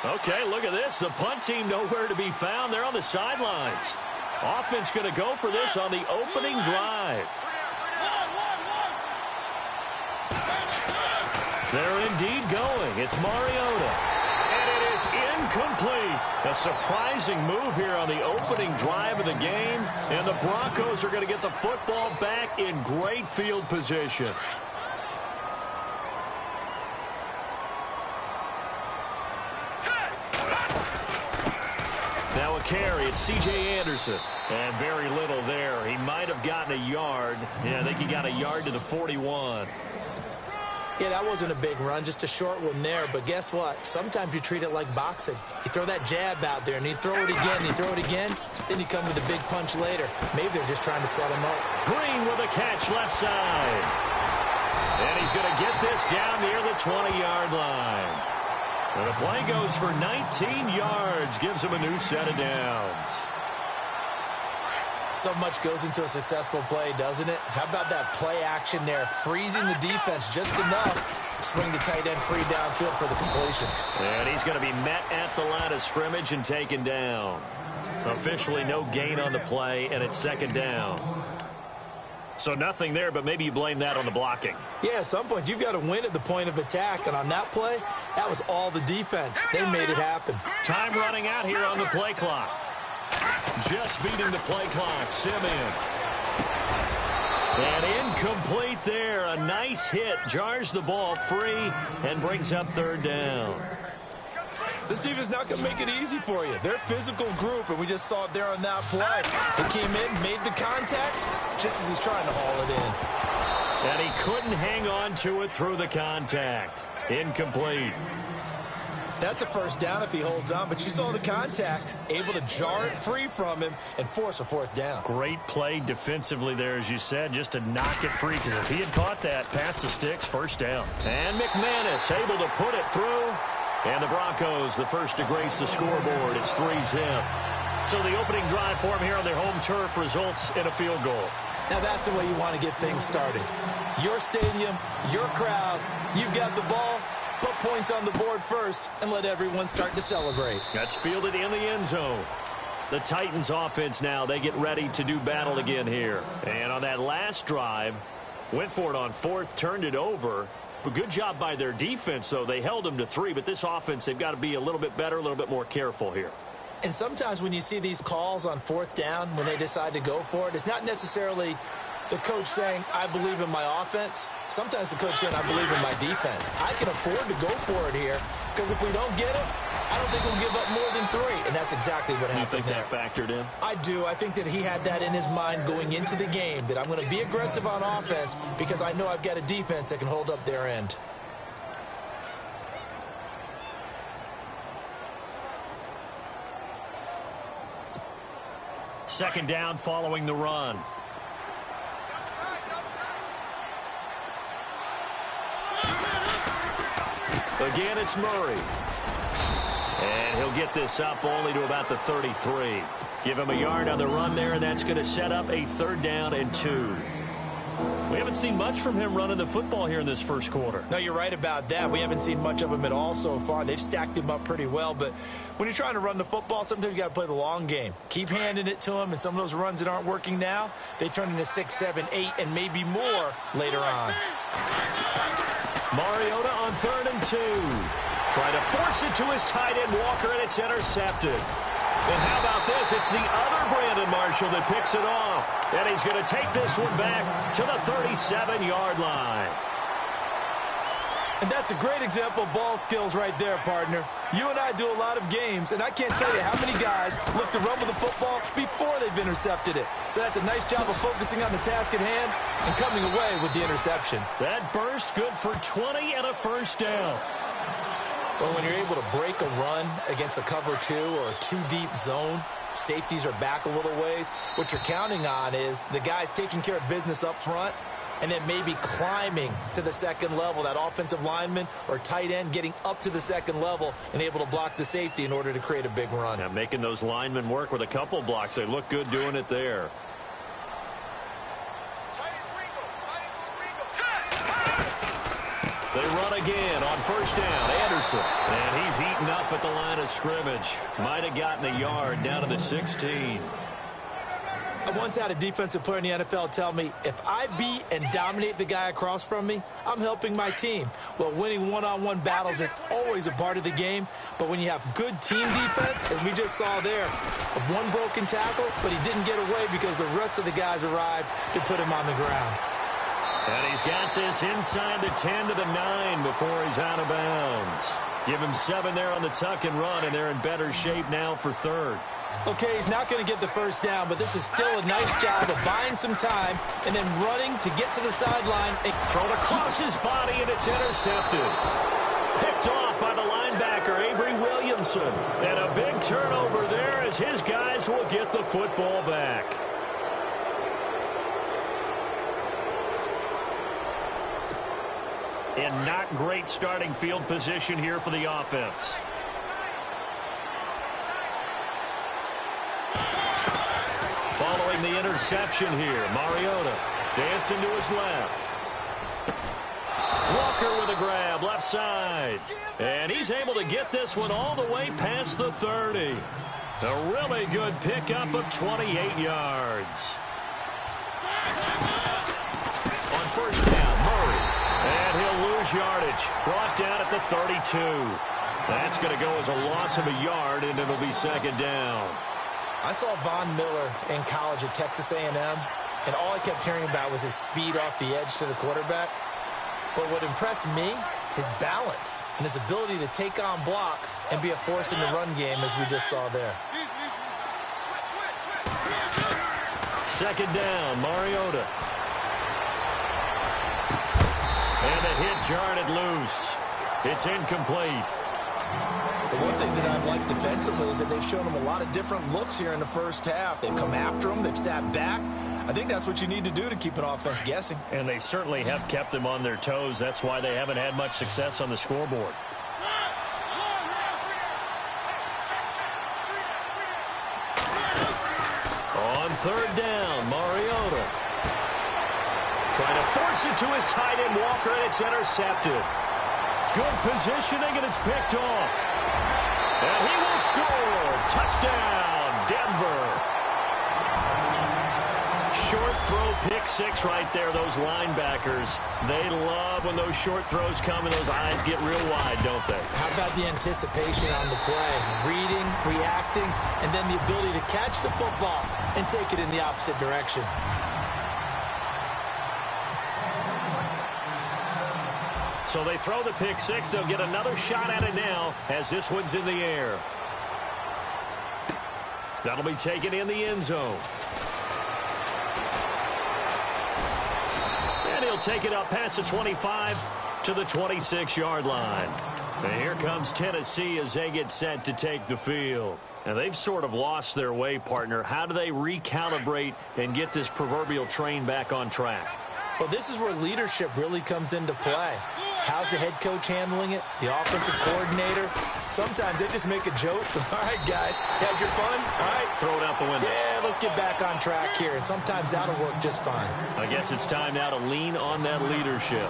Okay, look at this. The punt team nowhere to be found. They're on the sidelines. Offense going to go for this on the opening drive. They're indeed going. It's Mariota. And it is incomplete. A surprising move here on the opening drive of the game. And the Broncos are going to get the football back in great field position. Now a carry. It's C.J. Anderson. And very little there. He might have gotten a yard. Yeah, I think he got a yard to the 41. Yeah, that wasn't a big run, just a short one there. But guess what? Sometimes you treat it like boxing. You throw that jab out there, and you throw it again, and you throw it again, then you come with a big punch later. Maybe they're just trying to set him up. Green with a catch left side. And he's going to get this down near the 20-yard line. And the play goes for 19 yards, gives him a new set of downs. So much goes into a successful play, doesn't it? How about that play action there? Freezing the defense just enough. Swing the tight end free downfield for the completion. And he's going to be met at the line of scrimmage and taken down. Officially no gain on the play, and it's second down. So nothing there, but maybe you blame that on the blocking. Yeah, at some point you've got to win at the point of attack. And on that play, that was all the defense. They made it happen. Time running out here on the play clock. Just beating the play clock. Simeon. And incomplete there. A nice hit. Jars the ball free and brings up third down. This defense is not going to make it easy for you. They're a physical group, and we just saw it there on that play. They came in, made the contact, just as he's trying to haul it in. And he couldn't hang on to it through the contact. Incomplete. That's a first down if he holds on, but you saw the contact, able to jar it free from him and force a fourth down. Great play defensively there, as you said, just to knock it free, because if he had caught that, past the sticks, first down. And McManus able to put it through. And the Broncos, the first to grace the scoreboard. It's 3-zip. So the opening drive for him here on their home turf results in a field goal. Now that's the way you want to get things started. Your stadium, your crowd, you've got the ball. Put points on the board first and let everyone start to celebrate. That's fielded in the end zone. The Titans offense now, they get ready to do battle again here. And on that last drive, went for it on fourth, turned it over. But good job by their defense, though. They held them to 3, but this offense, they've got to be a little bit better, a little bit more careful here. And sometimes when you see these calls on fourth down, when they decide to go for it, it's not necessarily the coach saying, I believe in my offense. Sometimes the coach saying, I believe in my defense. I can afford to go for it here, because if we don't get it, I don't think we'll give up more than 3. And that's exactly what happened there. You think that factored in? I do. I think that he had that in his mind going into the game, that I'm going to be aggressive on offense because I know I've got a defense that can hold up their end. Second down following the run. Again, it's Murray. And he'll get this up only to about the 33. Give him a yard on the run there, and that's going to set up a third down and 2. We haven't seen much from him running the football here in this first quarter. No, you're right about that. We haven't seen much of him at all so far. They've stacked him up pretty well, but when you're trying to run the football, sometimes you got to play the long game. Keep handing it to him, and some of those runs that aren't working now, they turn into 6, 7, 8, and maybe more later on. Mariota on 3rd and 2. Trying to force it to his tight end, Walker, and it's intercepted. And how about this? It's the other Brandon Marshall that picks it off. And he's going to take this one back to the 37-yard line. And that's a great example of ball skills right there, partner. You and I do a lot of games, and I can't tell you how many guys look to run with the football before they've intercepted it. So that's a nice job of focusing on the task at hand and coming away with the interception. That burst good for 20 and a first down. Well, when you're able to break a run against a cover 2 or a 2-deep zone, safeties are back a little ways. What you're counting on is the guys taking care of business up front and then maybe climbing to the second level, that offensive lineman or tight end getting up to the second level and able to block the safety in order to create a big run. Now making those linemen work with a couple blocks. They look good doing it there. They run again on first down. Anderson. And he's heating up at the line of scrimmage. Might have gotten a yard down to the 16. I once had a defensive player in the NFL tell me, if I beat and dominate the guy across from me, I'm helping my team. Well, winning one-on-one battles is always a part of the game, but when you have good team defense, as we just saw there, one broken tackle, but he didn't get away because the rest of the guys arrived to put him on the ground. And he's got this inside the 10 to the 9 before he's out of bounds. Give him 7 there on the tuck and run, and they're in better shape now for third. Okay, he's not going to get the first down, but this is still a nice job of buying some time and then running to get to the sideline. Thrown across his body, and it's intercepted. Picked off by the linebacker, Avery Williamson. And a big turnover there as his guys will get the football back. In not great starting field position here for the offense. Following the interception here, Mariota dancing to his left. Walker with a grab, left side. And he's able to get this one all the way past the 30. A really good pickup of 28 yards. On first down, Murray. And he'll lose yardage. Brought down at the 32. That's going to go as a loss of a yard, and it'll be second down. I saw Von Miller in college at Texas A&M, and all I kept hearing about was his speed off the edge to the quarterback. But what impressed me, his balance and his ability to take on blocks and be a force in the run game, as we just saw there. Second down, Mariota. And the hit jarred it loose. It's incomplete. The one thing that I've liked defensively is that they've shown him a lot of different looks here in the first half. They've come after him. They've sat back. I think that's what you need to do to keep an offense guessing. And they certainly have kept them on their toes. That's why they haven't had much success on the scoreboard. On third down, Mariota. Trying to force it to his tight end, Walker, and it's intercepted. Good positioning, and it's picked off. And he will score. Touchdown, Denver. Short throw, pick six right there. Those linebackers, they love when those short throws come and those eyes get real wide, don't they? How about the anticipation on the play? Reading, reacting, and then the ability to catch the football and take it in the opposite direction. So they throw the pick six. They'll get another shot at it now as this one's in the air. That'll be taken in the end zone. And he'll take it up past the 25 to the 26-yard line. And here comes Tennessee as they get set to take the field. And they've sort of lost their way, partner. How do they recalibrate and get this proverbial train back on track? Well, this is where leadership really comes into play. How's the head coach handling it? The offensive coordinator? Sometimes they just make a joke. All right, guys, had your fun? All right. Throw it out the window. Yeah, let's get back on track here. And sometimes that'll work just fine. I guess it's time now to lean on that leadership.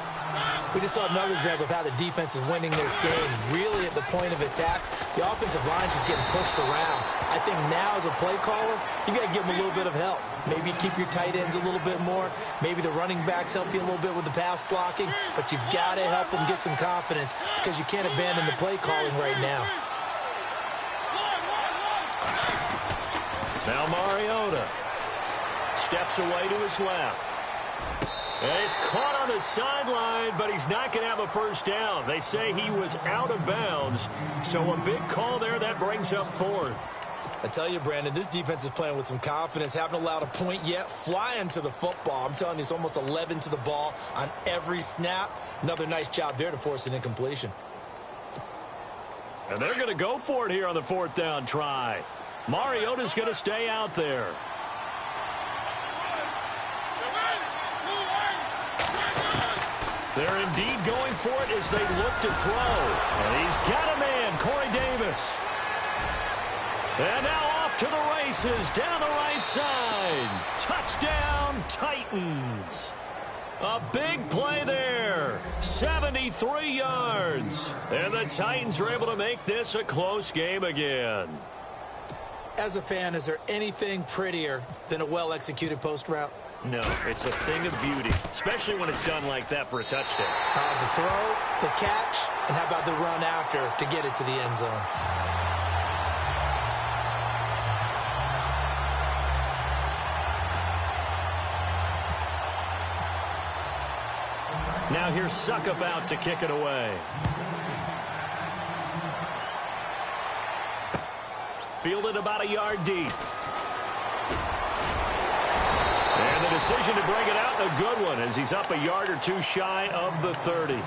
We just saw another example of how the defense is winning this game. Really at the point of attack, the offensive line is just getting pushed around. I think now as a play caller, you got to give them a little bit of help. Maybe keep your tight ends a little bit more. Maybe the running backs help you a little bit with the pass blocking. But you've got to help them get some confidence because you can't abandon the play calling right now. Now Mariota steps away to his left. And he's caught on the sideline, but he's not going to have a first down. They say he was out of bounds. So a big call there that brings up fourth. I tell you, Brandon, this defense is playing with some confidence. Haven't allowed a point yet. Flying to the football. I'm telling you, it's almost 11 to the ball on every snap. Another nice job there to force an incompletion. And they're going to go for it here on the fourth down try. Mariota's going to stay out there. They're indeed going for it as they look to throw. And he's got a man, Corey Davis. And now off to the races down the right side. Touchdown, Titans. A big play there. 73 yards. And the Titans are able to make this a close game again. As a fan, is there anything prettier than a well-executed post route? No, it's a thing of beauty, especially when it's done like that for a touchdown. The throw, the catch, and how about the run after to get it to the end zone? Now here's Suckup out to kick it away. Fielded about a yard deep. And the decision to bring it out, a good one, as he's up a yard or two shy of the 30.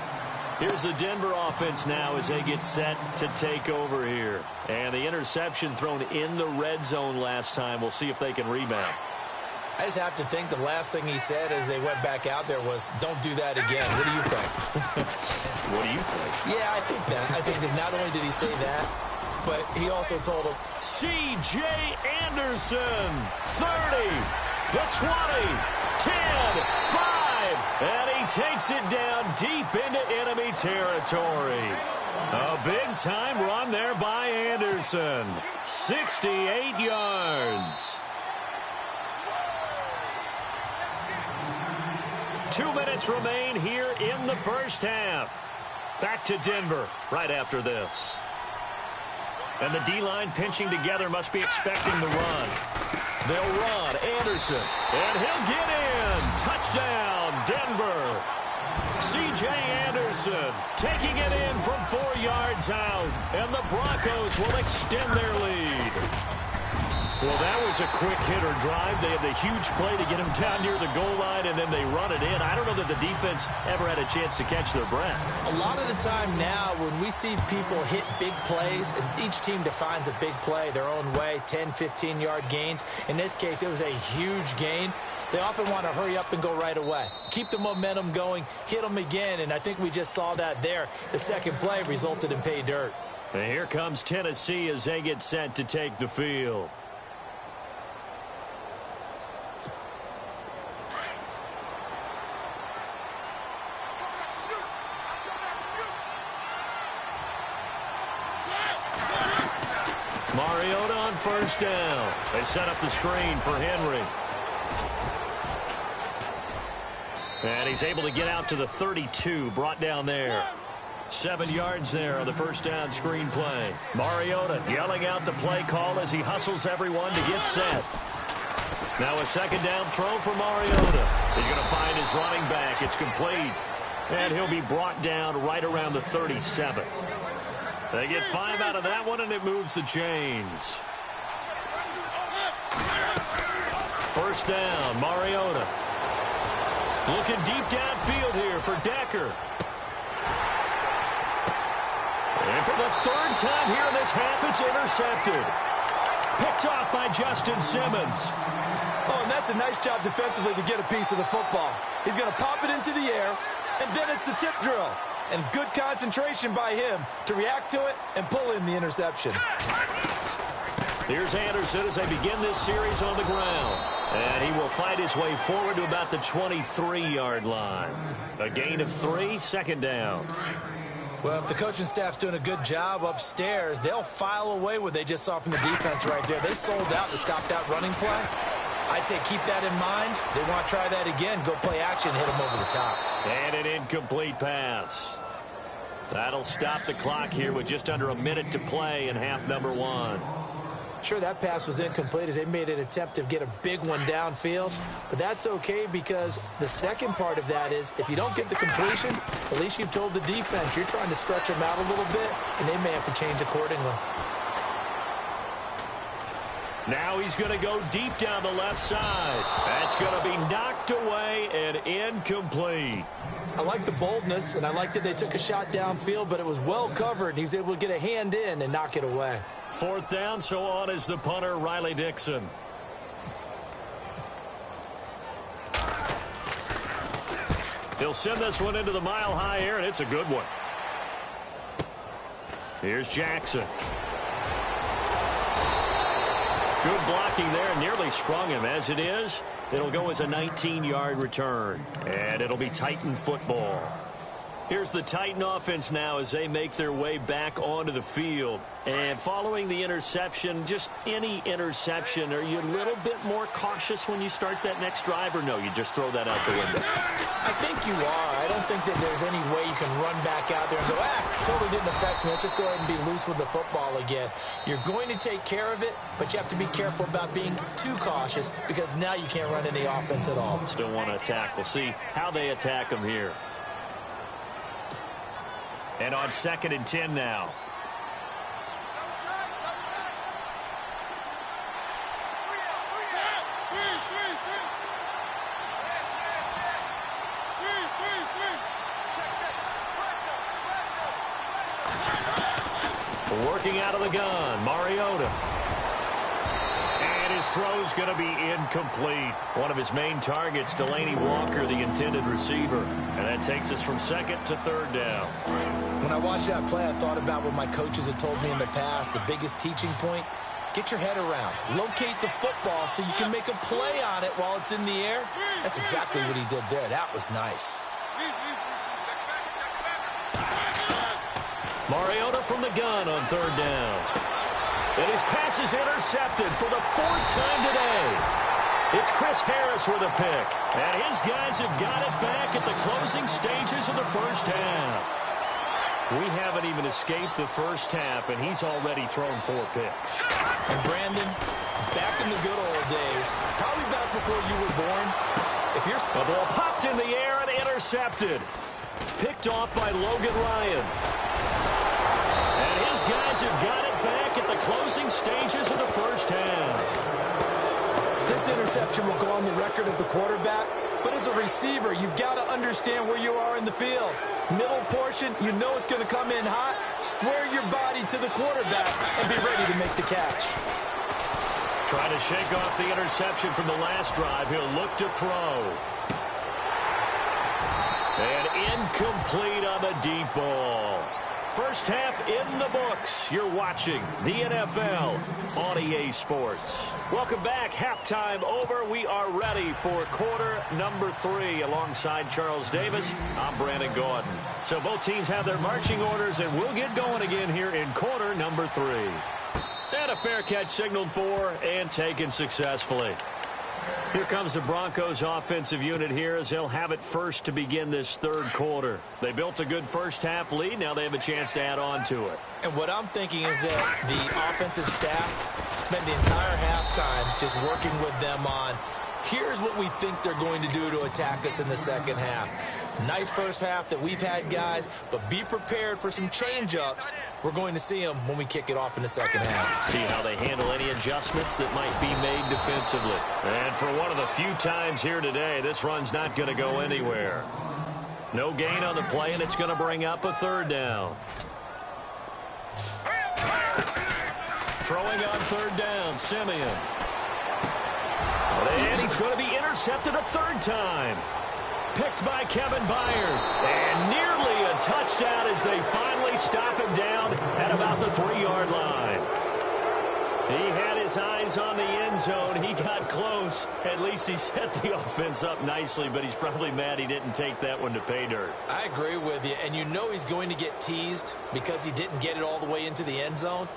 Here's the Denver offense now as they get set to take over here. And the interception thrown in the red zone last time. We'll see if they can rebound. I just have to think the last thing he said as they went back out there was, don't do that again. What do you think? What do you think? Yeah, I think that. I think that not only did he say that, but he also told him, C.J. Anderson, 30, the 20, 10, 5, and he takes it down deep into enemy territory. A big-time run there by Anderson. 68 yards. 2 minutes remain here in the first half. Back to Denver right after this. And the D-line pinching together, must be expecting the run. They'll run. Anderson. And he'll get in. Touchdown, Denver. C.J. Anderson taking it in from 4 yards out. And the Broncos will extend their lead. Well, that was a quick hitter drive. They had the huge play to get him down near the goal line, and then they run it in. I don't know that the defense ever had a chance to catch their breath. A lot of the time now when we see people hit big plays, and each team defines a big play their own way, 10, 15-yard gains. In this case, it was a huge gain. They often want to hurry up and go right away. Keep the momentum going, hit them again, and I think we just saw that there. The second play resulted in pay dirt. And here comes Tennessee as they get set to take the field. Mariota on first down. They set up the screen for Henry. And he's able to get out to the 32, brought down there. 7 yards there on the first down screen play. Mariota yelling out the play call as he hustles everyone to get set. Now a second down throw for Mariota. He's going to find his running back. It's complete. And he'll be brought down right around the 37. They get 5 out of that one, and it moves the chains. First down, Mariota. Looking deep downfield here for Decker. And for the third time here in this half, it's intercepted. Picked off by Justin Simmons. Oh, and that's a nice job defensively to get a piece of the football. He's going to pop it into the air, and then it's the tip drill. And good concentration by him to react to it and pull in the interception. Here's Anderson as they begin this series on the ground. And he will fight his way forward to about the 23-yard line. A gain of 3, second down. Well, if the coaching staff's doing a good job upstairs, they'll file away what they just saw from the defense right there. They sold out to stop that running play. I'd say keep that in mind. They want to try that again. Go play action, hit them over the top. And an incomplete pass. That'll stop the clock here with just under a minute to play in half number 1. Sure, that pass was incomplete as they made an attempt to get a big one downfield. But that's okay because the second part of that is if you don't get the completion, at least you've told the defense you're trying to stretch them out a little bit, and they may have to change accordingly. Now he's going to go deep down the left side. That's going to be knocked away and incomplete. I like the boldness, and I like that they took a shot downfield, but it was well covered, and he was able to get a hand in and knock it away. Fourth down, so on is the punter, Riley Dixon. He'll send this one into the mile-high air, and it's a good one. Here's Jackson. Good blocking there, nearly sprung him. As it is, It'll go as a 19-yard return, and it'll be Titan football. Here's the Titan offense now as they make their way back onto the field. And following the interception, just any interception, are you a little bit more cautious when you start that next drive, or no, you just throw that out the window? I think you are. I don't think that there's any way you can run back out there and go, totally didn't affect me. Let's just go ahead and be loose with the football again. You're going to take care of it, but you have to be careful about being too cautious because now you can't run any offense at all. Still want to attack. We'll see how they attack them here. And on 2nd and 10 now. Working out of the gun, Mariota. And his throw's going to be incomplete. One of his main targets, Delaney Walker, the intended receiver. And that takes us from 2nd to 3rd down. When I watched that play, I thought about what my coaches had told me in the past. The biggest teaching point, get your head around. Locate the football so you can make a play on it while it's in the air. That's exactly what he did there. That was nice. Mariota from the gun on 3rd down. And his pass is intercepted for the 4th time today. It's Chris Harris with a pick. And his guys have got it back at the closing stages of the first half. We haven't even escaped the first half, and he's already thrown 4 picks. And Brandon, back in the good old days, probably back before you were born, if you're... The ball popped in the air and intercepted. Picked off by Logan Ryan. And his guys have got it back at the closing stages of the first half. This interception will go on the record of the quarterback, but as a receiver, you've got to understand where you are in the field. Middle portion, you know it's going to come in hot. Square your body to the quarterback and be ready to make the catch. Trying to shake off the interception from the last drive. He'll look to throw. And incomplete on the deep ball. First half in the books. You're watching the NFL on EA Sports. Welcome back. Halftime over. We are ready for quarter number 3. Alongside Charles Davis, I'm Brandon Gordon. So both teams have their marching orders, and we'll get going again here in quarter number 3. And a fair catch signaled for and taken successfully. Here comes the Broncos offensive unit here as they'll have it first to begin this 3rd quarter. They built a good first half lead. Now they have a chance to add on to it. And what I'm thinking is that the offensive staff spent the entire halftime just working with them on, here's what we think they're going to do to attack us in the second half. Nice first half that we've had, guys, but be prepared for some change-ups. We're going to see them when we kick it off in the second half. See how they handle any adjustments that might be made defensively. And for one of the few times here today, this run's not going to go anywhere. No gain on the play, and it's going to bring up a 3rd down. Throwing on 3rd down, Simeon. And he's going to be intercepted a 3rd time. Picked by Kevin Byard. And nearly a touchdown as they finally stop him down at about the 3-yard line. He had his eyes on the end zone. He got close. At least he set the offense up nicely, but he's probably mad he didn't take that one to pay dirt. I agree with you, and you know he's going to get teased because he didn't get it all the way into the end zone.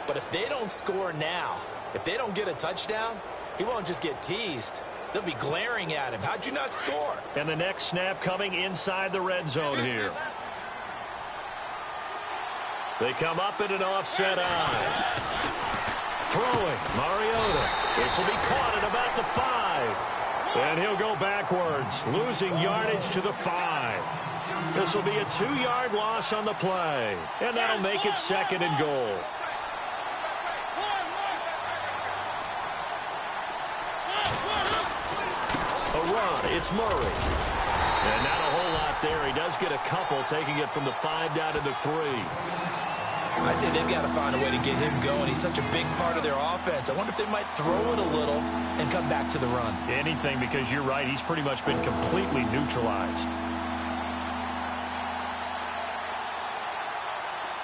But if they don't score now, if they don't get a touchdown, he won't just get teased. They'll be glaring at him. How'd you not score? And the next snap coming inside the red zone here. They come up in an offset eye. Throwing, Mariota. This will be caught at about the 5. And he'll go backwards, losing yardage to the 5. This will be a 2-yard loss on the play. And that'll make it 2nd and goal. It's Murray. And not a whole lot there. He does get a couple, taking it from the 5 down to the 3. I'd say they've got to find a way to get him going. He's such a big part of their offense. I wonder if they might throw it a little and come back to the run. Anything, because you're right. He's pretty much been completely neutralized.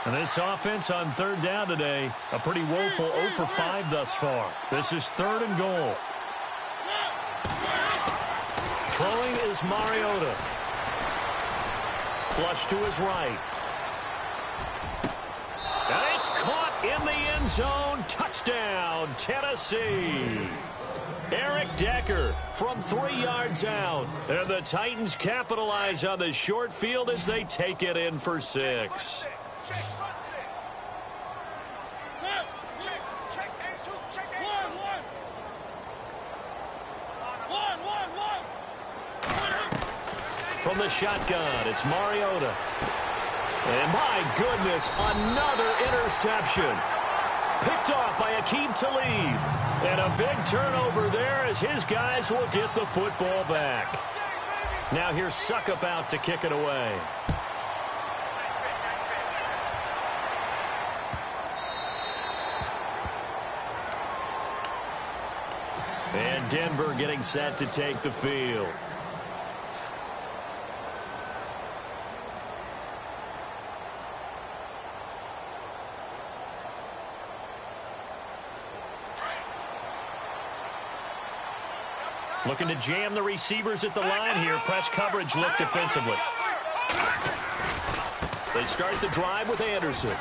And this offense on 3rd down today, a pretty woeful 0 for 5 thus far. This is 3rd and goal. Throwing is Mariota. Flush to his right. And it's caught in the end zone. Touchdown, Tennessee. Eric Decker from 3 yards out. And the Titans capitalize on the short field as they take it in for 6. From the shotgun, it's Mariota. And my goodness, another interception. Picked off by Akeem Talib. And a big turnover there as his guys will get the football back. Now here's Suckup out to kick it away. And Denver getting set to take the field. Looking to jam the receivers at the line here. Press coverage look defensively. They start the drive with Anderson.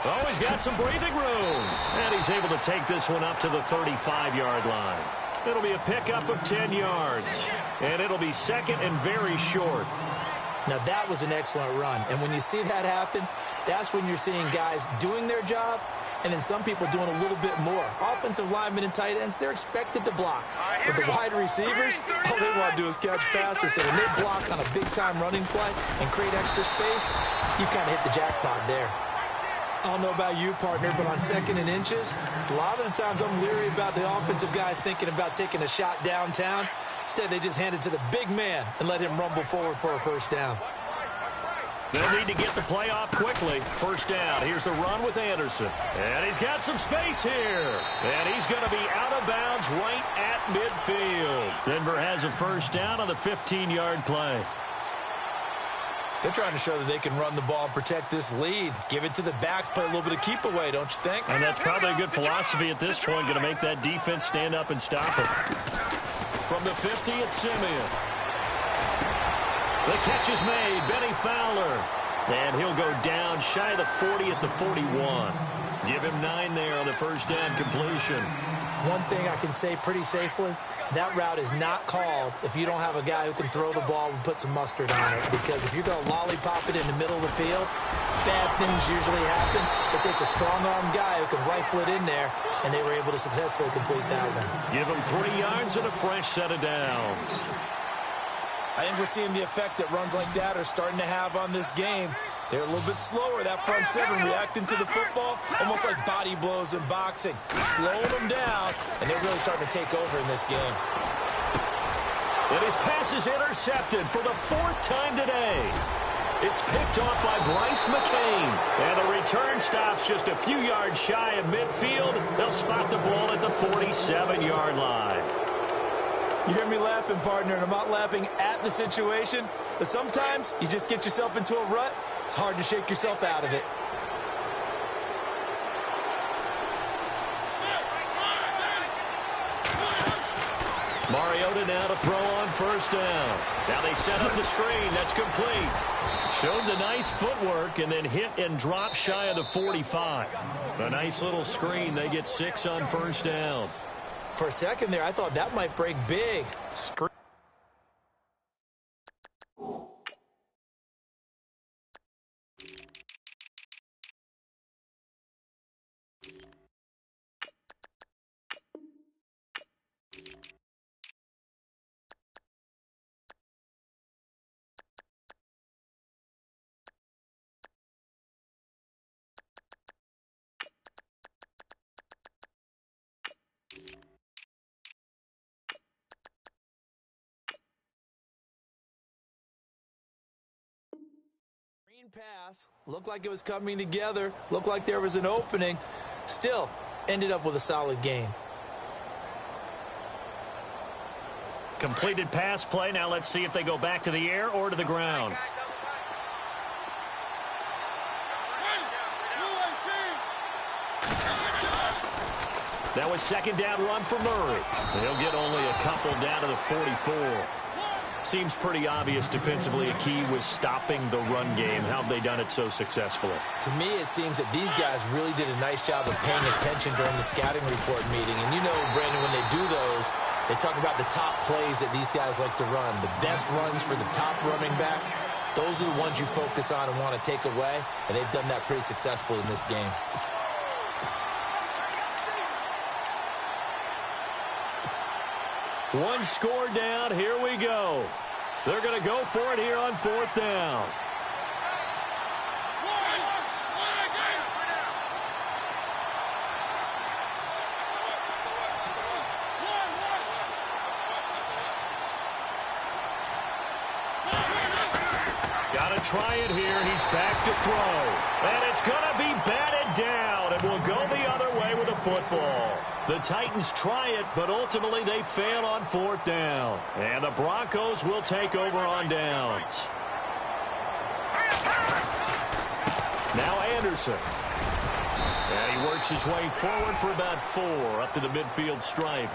Oh, he's got some breathing room. And he's able to take this one up to the 35-yard line. It'll be a pickup of 10 yards. And it'll be second and very short. Now, that was an excellent run. And when you see that happen, that's when you're seeing guys doing their job and then some people doing a little bit more. Offensive linemen and tight ends, they're expected to block. But the wide receivers, all they want to do is catch passes. So when they block on a big-time running play and create extra space, you've kind of hit the jackpot there. I don't know about you, partner, but on second and inches, a lot of the times I'm leery about the offensive guys thinking about taking a shot downtown. Instead, they just hand it to the big man and let him rumble forward for a first down. They'll need to get the play off quickly. First down. Here's the run with Anderson. And he's got some space here. And he's going to be out of bounds right at midfield. Denver has a first down on the 15-yard play. They're trying to show that they can run the ball and protect this lead. Give it to the backs, play a little bit of keep away, don't you think? And that's probably a good philosophy at this point, going to make that defense stand up and stop it. From the 50, it's Simeon. The catch is made, Benny Fowler. And he'll go down shy of the 40 at the 41. Give him 9 there on the first down completion. One thing I can say pretty safely, that route is not called if you don't have a guy who can throw the ball and put some mustard on it. Because if you're going to lollipop it in the middle of the field, bad things usually happen. It takes a strong-arm guy who can rifle it in there, and they were able to successfully complete that one. Give him 3 yards and a fresh set of downs. I think we're seeing the effect that runs like that are starting to have on this game. They're a little bit slower, that front seven, reacting to the football, almost like body blows in boxing. Slowing them down, and they're really starting to take over in this game. And his pass is intercepted for the 4th time today. It's picked off by Bryce McCain. And the return stops just a few yards shy of midfield. They'll spot the ball at the 47-yard line. You hear me laughing, partner, and I'm not laughing at the situation, but sometimes you just get yourself into a rut. It's hard to shake yourself out of it. Mariota now to throw on first down. Now they set up the screen. That's complete. Showed the nice footwork and then hit and drop shy of the 45. A nice little screen. They get 6 on first down. For a second there, I thought that might break big. Pass looked like it was coming together, looked like there was an opening, still ended up with a solid game. Completed pass play. Now let's see if they go back to the air or to the ground. That was second down run for Murray. He'll get only a couple down to the 44. Seems pretty obvious defensively a key was stopping the run game. How have they done it so successfully? To me, it seems that these guys really did a nice job of paying attention during the scouting report meeting. And you know, Brandon, when they do those, they talk about the top plays that these guys like to run. The best runs for the top running back, those are the ones you focus on and want to take away. And they've done that pretty successfully in this game. One score down. Here we go. They're going to go for it here on fourth down. Got to try it here. He's back to throw. And it's going to be batted down. And will go the other way with the football. The Titans try it, but ultimately they fail on fourth down. And the Broncos will take over on downs. Now Anderson. And he works his way forward for about 4 up to the midfield stripe.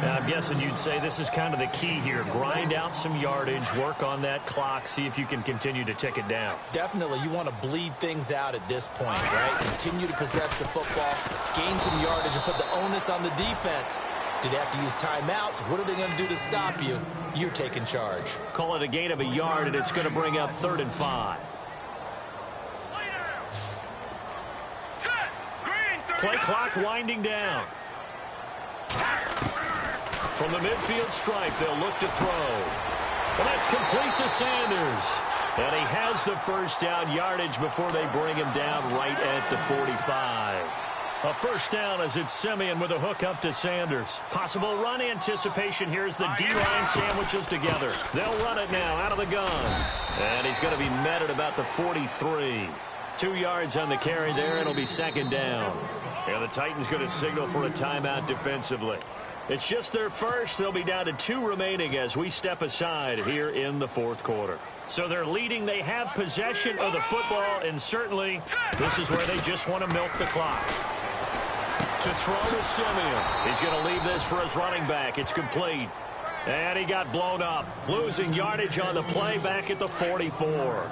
Now, I'm guessing you'd say this is kind of the key here. Grind out some yardage, work on that clock, see if you can continue to tick it down. Definitely, you want to bleed things out at this point, right? Continue to possess the football, gain some yardage, and put the onus on the defense. Do they have to use timeouts? What are they going to do to stop you? You're taking charge. Call it a gain of a yard, and it's going to bring up 3rd and 5. Play clock winding down. From the midfield stripe, they'll look to throw. Well, that's complete to Sanders. And he has the first down yardage before they bring him down right at the 45. A first down as it's Simeon with a hook up to Sanders. Possible run anticipation here as the D-line sandwiches together. They'll run it now out of the gun. And he's going to be met at about the 43. 2 yards on the carry there. It'll be 2nd down. And the Titans going to signal for a timeout defensively. It's just their first. They'll be down to 2 remaining as we step aside here in the 4th quarter. So they're leading. They have possession of the football, and certainly this is where they just want to milk the clock. To throw to Simeon. He's going to leave this for his running back. It's complete. And he got blown up. Losing yardage on the play back at the 44.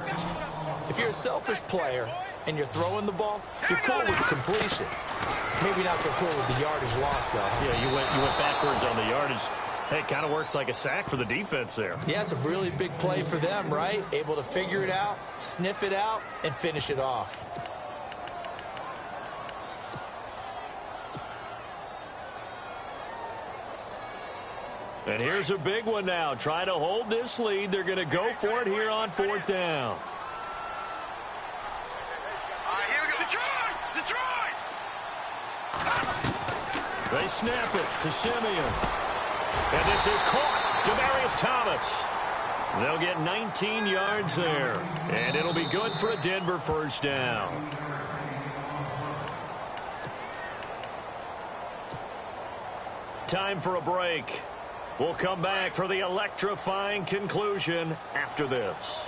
If you're a selfish player and you're throwing the ball, you're cool with the completion. Maybe not so cool with the yardage loss, though. Yeah, you went backwards on the yardage. Hey, it kind of works like a sack for the defense there. Yeah, it's a really big play for them, right? Able to figure it out, sniff it out, and finish it off. And here's a big one now. Trying to hold this lead. They're going to go for it here on 4th down. They snap it to Simeon. And this is caught. Demaryius Thomas. They'll get 19 yards there. And it'll be good for a Denver first down. Time for a break. We'll come back for the electrifying conclusion after this.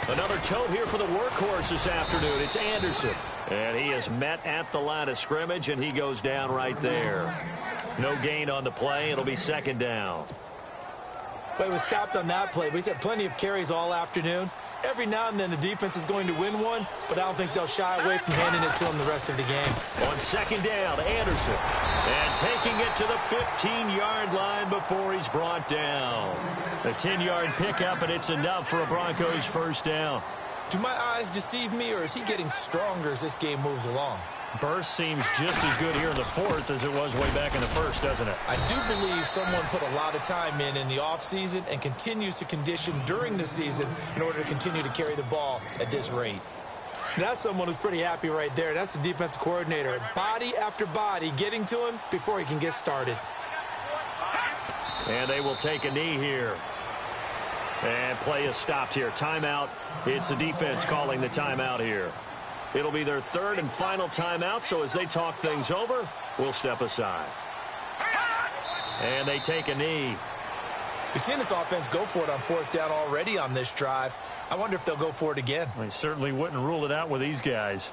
Another tote here for the workhorse this afternoon. It's Anderson. And he is met at the line of scrimmage, and he goes down right there. No gain on the play. It'll be 2nd down. But he was stopped on that play. But he's had plenty of carries all afternoon. Every now and then the defense is going to win one, but I don't think they'll shy away from handing it to him the rest of the game. On 2nd down, Anderson. And taking it to the 15-yard line before he's brought down. A 10-yard pickup, and it's enough for a Broncos first down. Do my eyes deceive me, or is he getting stronger as this game moves along? Burst seems just as good here in the 4th as it was way back in the 1st, doesn't it? I do believe someone put a lot of time in the offseason and continues to condition during the season in order to continue to carry the ball at this rate. That's someone who's pretty happy right there. That's the defensive coordinator. Body after body getting to him before he can get started. And they will take a knee here. And play is stopped here. Timeout. It's the defense calling the timeout here. It'll be their 3rd and final timeout, so as they talk things over, we'll step aside. And they take a knee. We've seen this offense go for it on 4th down already on this drive. I wonder if they'll go for it again. I certainly wouldn't rule it out with these guys.